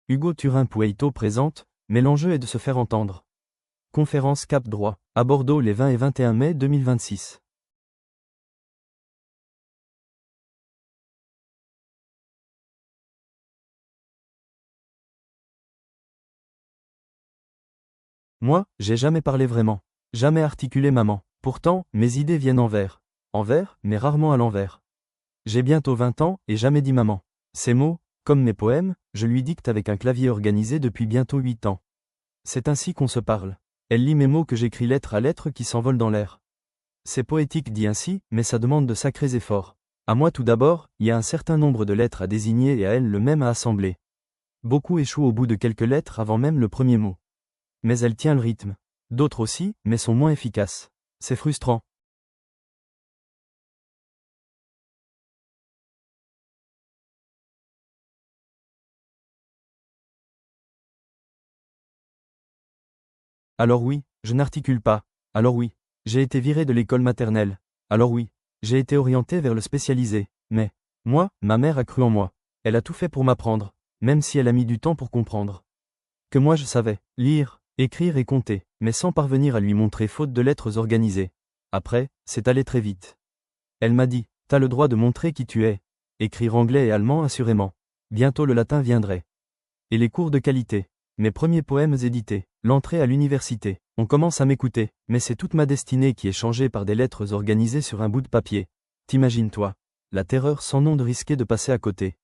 Hugo Turin-Pueito présente, mais l'enjeu est de se faire entendre. Conférence Cap Droit, à Bordeaux les 20 et 21 mai 2026. Moi, j'ai jamais parlé vraiment. Jamais articulé maman. Pourtant, mes idées viennent en vers. En vers, mais rarement à l'envers. J'ai bientôt 20 ans, et jamais dit maman. Ces mots, comme mes poèmes, je lui dicte avec un clavier organisé depuis bientôt 8 ans. C'est ainsi qu'on se parle. Elle lit mes mots que j'écris lettre à lettre qui s'envolent dans l'air. C'est poétique dit ainsi, mais ça demande de sacrés efforts. À moi tout d'abord, il y a un certain nombre de lettres à désigner et à elle le même à assembler. Beaucoup échouent au bout de quelques lettres avant même le premier mot. Mais elle tient le rythme. D'autres aussi, mais sont moins efficaces. C'est frustrant. Alors oui, je n'articule pas. Alors oui, j'ai été viré de l'école maternelle. Alors oui, j'ai été orienté vers le spécialisé. Mais, moi, ma mère a cru en moi. Elle a tout fait pour m'apprendre, même si elle a mis du temps pour comprendre. Que moi je savais lire, écrire et compter, mais sans parvenir à lui montrer faute de lettres organisées. Après, c'est allé très vite. Elle m'a dit, t'as le droit de montrer qui tu es. Écrire anglais et allemand assurément. Bientôt le latin viendrait. Et les cours de qualité. Mes premiers poèmes édités. L'entrée à l'université. On commence à m'écouter, mais c'est toute ma destinée qui est changée par des lettres organisées sur un bout de papier. T'imagines-toi. La terreur sans nom de risquer de passer à côté.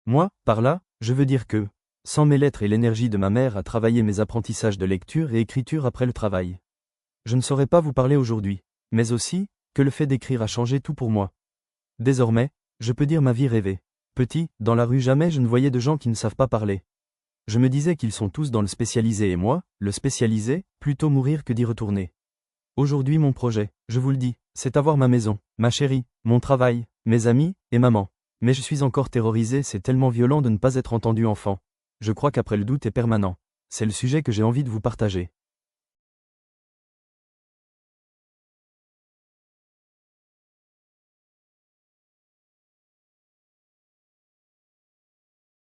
Moi, par là, je veux dire que, sans mes lettres et l'énergie de ma mère à travailler mes apprentissages de lecture et écriture après le travail, je ne saurais pas vous parler aujourd'hui, mais aussi, que le fait d'écrire a changé tout pour moi. Désormais, je peux dire ma vie rêvée. Petit, dans la rue jamais je ne voyais de gens qui ne savent pas parler. Je me disais qu'ils sont tous dans le spécialisé et moi, le spécialisé, plutôt mourir que d'y retourner. Aujourd'hui mon projet, je vous le dis, c'est avoir ma maison, ma chérie, mon travail, mes amis, et maman. Mais je suis encore terrorisé, c'est tellement violent de ne pas être entendu enfant. Je crois qu'après le doute est permanent. C'est le sujet que j'ai envie de vous partager.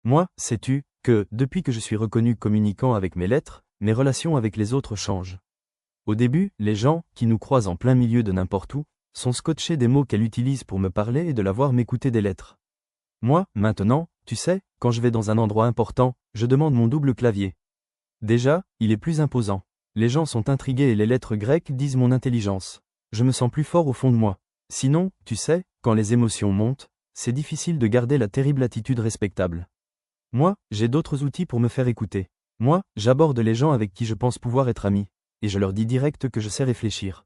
Moi, sais-tu, que, depuis que je suis reconnu communicant avec mes lettres, mes relations avec les autres changent. Au début, les gens, qui nous croisent en plein milieu de n'importe où, sont scotchés des mots qu'elle utilise pour me parler et de la voir m'écouter des lettres. Moi, maintenant, tu sais, quand je vais dans un endroit important, je demande mon double clavier. Déjà, il est plus imposant. Les gens sont intrigués et les lettres grecques disent mon intelligence. Je me sens plus fort au fond de moi. Sinon, tu sais, quand les émotions montent, c'est difficile de garder la terrible attitude respectable. Moi, j'ai d'autres outils pour me faire écouter. Moi, j'aborde les gens avec qui je pense pouvoir être ami, et je leur dis direct que je sais réfléchir.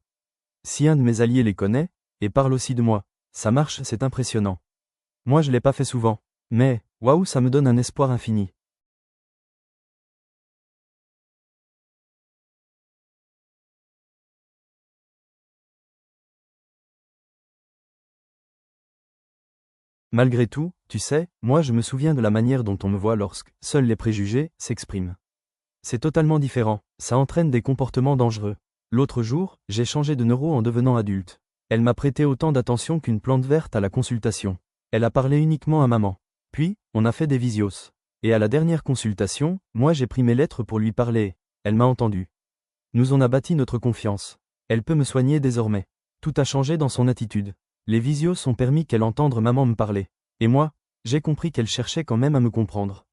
Si un de mes alliés les connaît, et parle aussi de moi, ça marche, c'est impressionnant. Moi je l'ai pas fait souvent, mais, waouh, ça me donne un espoir infini. Malgré tout, tu sais, moi je me souviens de la manière dont on me voit lorsque seuls les préjugés s'expriment. C'est totalement différent, ça entraîne des comportements dangereux. L'autre jour, j'ai changé de neuro en devenant adulte. Elle m'a prêté autant d'attention qu'une plante verte à la consultation. Elle a parlé uniquement à maman. Puis, on a fait des visios. Et à la dernière consultation, moi j'ai pris mes lettres pour lui parler. Elle m'a entendu. Nous on a bâti notre confiance. Elle peut me soigner désormais. Tout a changé dans son attitude. Les visios ont permis qu'elle entende maman me parler. Et moi, j'ai compris qu'elle cherchait quand même à me comprendre.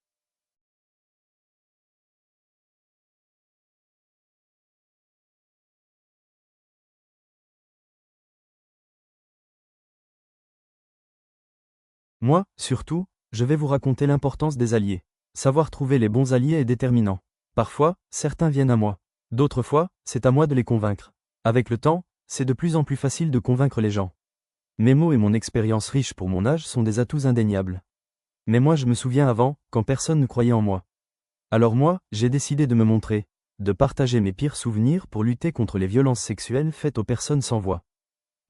Moi, surtout, je vais vous raconter l'importance des alliés. Savoir trouver les bons alliés est déterminant. Parfois, certains viennent à moi. D'autres fois, c'est à moi de les convaincre. Avec le temps, c'est de plus en plus facile de convaincre les gens. Mes mots et mon expérience riche pour mon âge sont des atouts indéniables. Mais moi je me souviens avant, quand personne ne croyait en moi. Alors moi, j'ai décidé de me montrer, de partager mes pires souvenirs pour lutter contre les violences sexuelles faites aux personnes sans voix.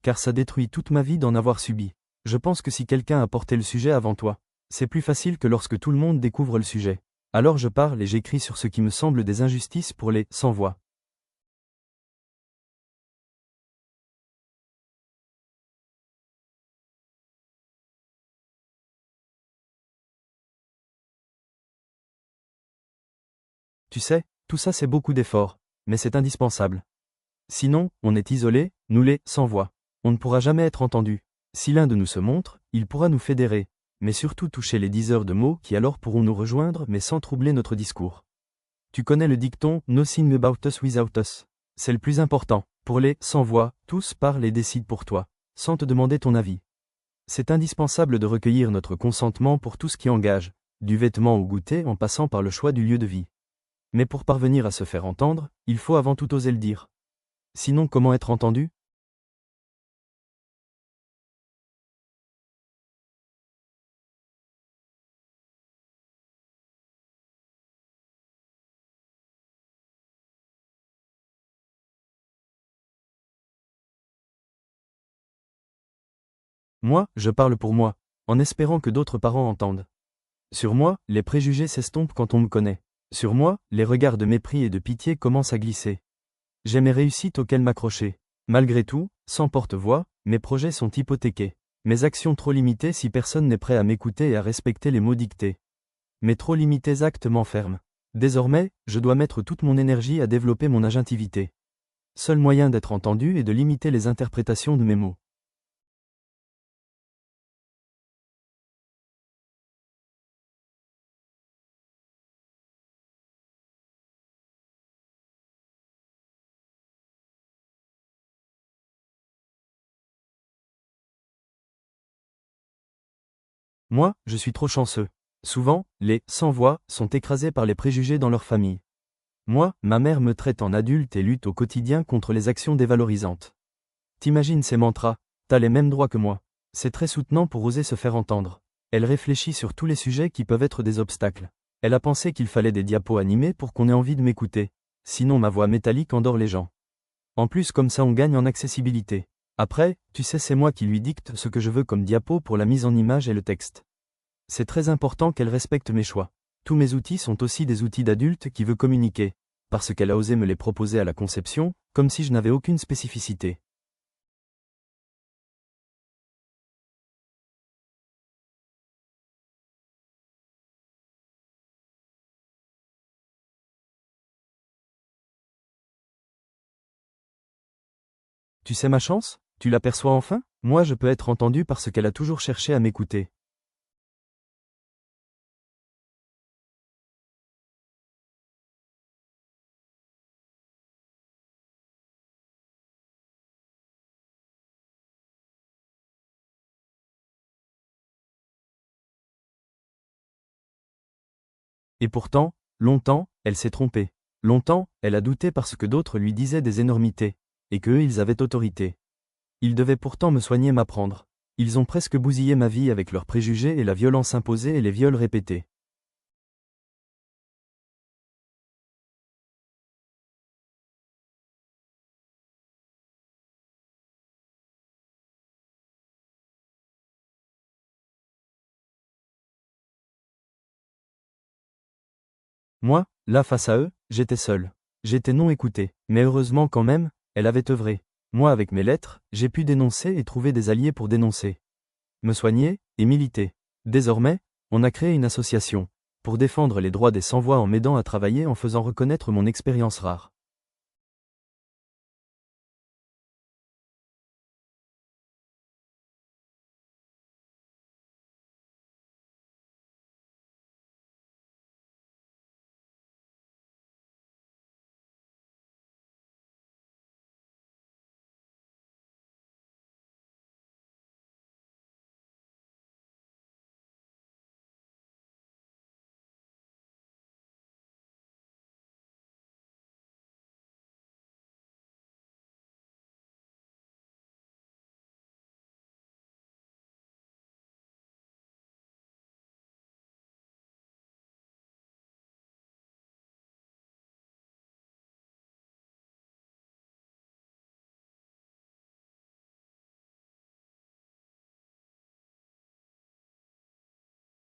Car ça détruit toute ma vie d'en avoir subi. Je pense que si quelqu'un a porté le sujet avant toi, c'est plus facile que lorsque tout le monde découvre le sujet. Alors je parle et j'écris sur ce qui me semble des injustices pour les sans-voix. Tu sais, tout ça c'est beaucoup d'efforts, mais c'est indispensable. Sinon, on est isolé, nous les sans-voix. On ne pourra jamais être entendu. Si l'un de nous se montre, il pourra nous fédérer, mais surtout toucher les 10 heures de mots qui alors pourront nous rejoindre mais sans troubler notre discours. Tu connais le dicton « Nothing about us without us ». C'est le plus important. Pour les sans-voix, tous parlent et décident pour toi, sans te demander ton avis. C'est indispensable de recueillir notre consentement pour tout ce qui engage, du vêtement au goûter en passant par le choix du lieu de vie. Mais pour parvenir à se faire entendre, il faut avant tout oser le dire. Sinon, comment être entendu? Moi, je parle pour moi, en espérant que d'autres parents entendent. Sur moi, les préjugés s'estompent quand on me connaît. Sur moi, les regards de mépris et de pitié commencent à glisser. J'ai mes réussites auxquelles m'accrocher. Malgré tout, sans porte-voix, mes projets sont hypothéqués. Mes actions trop limitées si personne n'est prêt à m'écouter et à respecter les mots dictés. Mes trop limités actes m'enferment. Désormais, je dois mettre toute mon énergie à développer mon agentivité. Seul moyen d'être entendu est de limiter les interprétations de mes mots. Moi, je suis trop chanceux. Souvent, les sans-voix sont écrasés par les préjugés dans leur famille. Moi, ma mère me traite en adulte et lutte au quotidien contre les actions dévalorisantes. T'imagines ces mantras, t'as les mêmes droits que moi. C'est très soutenant pour oser se faire entendre. Elle réfléchit sur tous les sujets qui peuvent être des obstacles. Elle a pensé qu'il fallait des diapos animés pour qu'on ait envie de m'écouter. Sinon ma voix métallique endort les gens. En plus comme ça on gagne en accessibilité. Après, tu sais c'est moi qui lui dicte ce que je veux comme diapo pour la mise en image et le texte. C'est très important qu'elle respecte mes choix. Tous mes outils sont aussi des outils d'adulte qui veut communiquer, parce qu'elle a osé me les proposer à la conception, comme si je n'avais aucune spécificité. Tu sais ma chance? Tu l'aperçois enfin? Moi je peux être entendu parce qu'elle a toujours cherché à m'écouter. Et pourtant, longtemps, elle s'est trompée. Longtemps, elle a douté parce que d'autres lui disaient des énormités, et qu'eux ils avaient autorité. Ils devaient pourtant me soigner m'apprendre. Ils ont presque bousillé ma vie avec leurs préjugés et la violence imposée et les viols répétés. Moi, là face à eux, j'étais seul. J'étais non écouté. Mais heureusement quand même, elle avait œuvré. Moi avec mes lettres, j'ai pu dénoncer et trouver des alliés pour dénoncer. Me soigner, et militer. Désormais, on a créé une association, pour défendre les droits des sans-voix en m'aidant à travailler en faisant reconnaître mon expérience rare.